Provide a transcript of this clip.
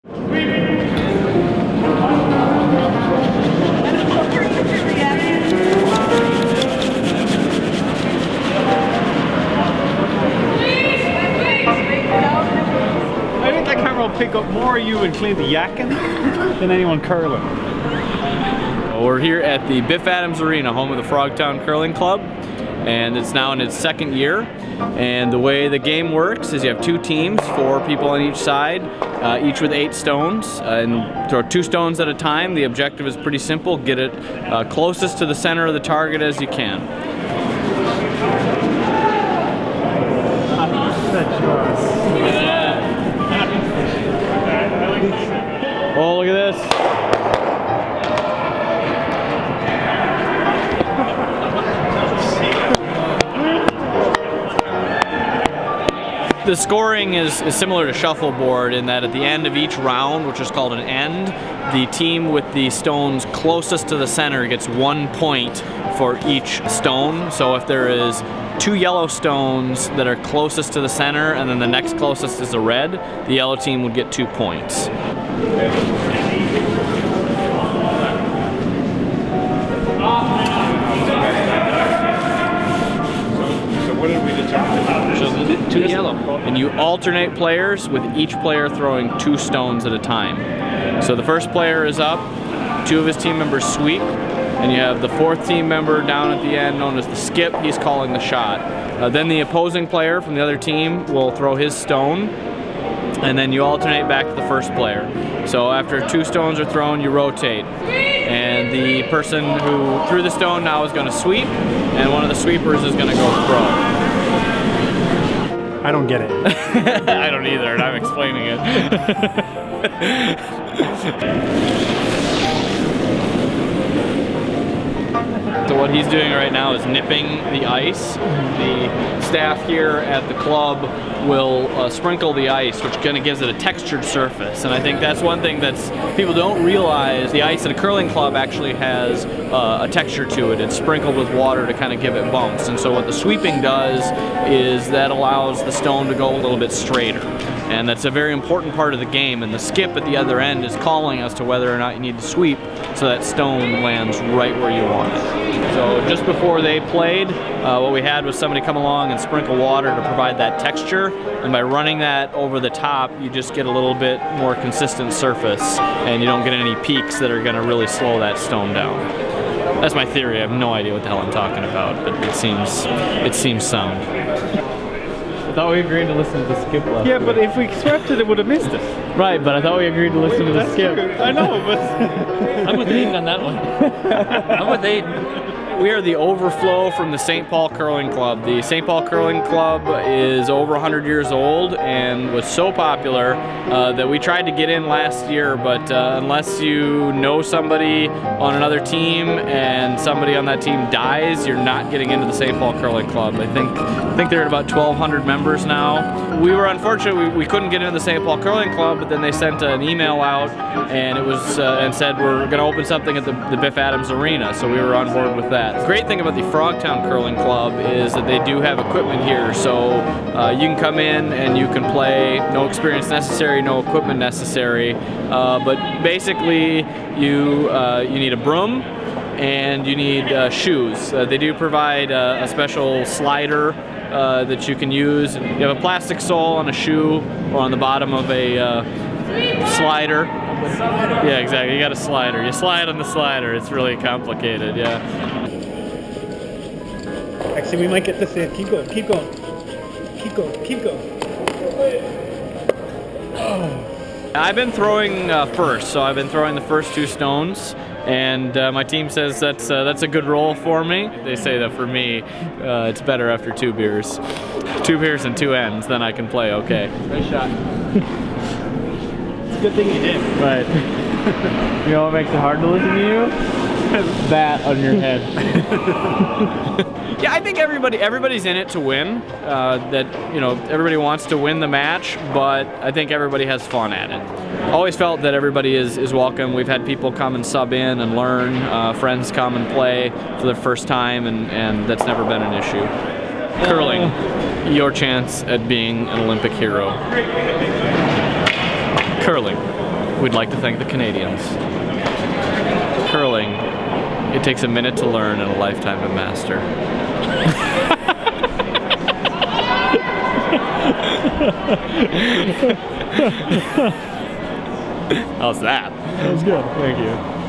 I think that camera will pick up more you and Clint yakking than anyone curling. We're here at the Biff Adams Arena, home of the Frogtown Curling Club, and it's now in its second year. And the way the game works is you have two teams, 4 people on each side, each with 8 stones, and throw 2 stones at a time. The objective is pretty simple: get it closest to the center of the target as you can. Oh, look at this. The scoring is similar to shuffleboard in that at the end of each round, which is called an end, the team with the stones closest to the center gets 1 point for each stone. So if there is 2 yellow stones that are closest to the center and then the next closest is a red, the yellow team would get 2 points. What did we determine? So 2 yellow. And you alternate players with each player throwing 2 stones at a time. So the first player is up, 2 of his team members sweep, and you have the 4th team member down at the end known as the skip. He's calling the shot. Then the opposing player from the other team will throw his stone, and then you alternate back to the first player. So after 2 stones are thrown, you rotate. And the person who threw the stone now is going to sweep, and one of the sweepers is going to go throw. I don't get it. I don't either, and I'm explaining it. So what he's doing right now is nipping the ice. The staff here at the club will sprinkle the ice, which kind of gives it a textured surface. And I think that's one thing that's people don't realize. The ice at a curling club actually has a texture to it. It's sprinkled with water to kind of give it bumps. And so what the sweeping does is that allows the stone to go a little bit straighter. And that's a very important part of the game. And the skip at the other end is calling as to whether or not you need to sweep so that stone lands right where you want it. So just before they played, what we had was somebody come along and sprinkle water to provide that texture, and by running that over the top, you just get a little bit more consistent surface, and you don't get any peaks that are going to really slow that stone down. That's my theory. I have no idea what the hell I'm talking about, but it seems sound. I thought we agreed to listen to the skip last Yeah, but if we swept it, it would have missed it. Right, but I thought we agreed to listen to the skip. True. I know, but... I'm with Aiden on that one. I'm with Aiden. We are the overflow from the St. Paul Curling Club. The St. Paul Curling Club is over 100 years old and was so popular that we tried to get in last year, but unless you know somebody on another team and somebody on that team dies, you're not getting into the St. Paul Curling Club. I think they're at about 1,200 members now. We were unfortunate we couldn't get into the St. Paul Curling Club, but then they sent an email out and it was and said we're going to open something at the Biff Adams Arena, so we were on board with that. The great thing about the Frogtown Curling Club is that they do have equipment here, so you can come in and you can play. No experience necessary, no equipment necessary, but basically you need a broom and you need shoes. They do provide a special slider that you can use. You have a plastic sole on a shoe or on the bottom of a slider. Yeah, exactly. You got a slider. You slide on the slider. It's really complicated, yeah. Actually, we might get this in. Keep going, keep going. Keep going, keep going. Oh. I've been throwing first, so I've been throwing the first 2 stones, and my team says that's a good roll for me. They say that for me, it's better after 2 beers. 2 beers and 2 ends, then I can play okay. Nice shot. It's a good thing you did. Right. You know what makes it hard to listen to you? That on your head. Yeah, I think everybody's in it to win. That, you know, everybody wants to win the match, but I think everybody has fun at it. Always felt that everybody is welcome. We've had people come and sub in and learn, friends come and play for the first time, and that's never been an issue. Curling, your chance at being an Olympic hero. Curling. we'd like to thank the Canadians. Curling, it takes a minute to learn and a lifetime to master. How's that? That was good. Thank you.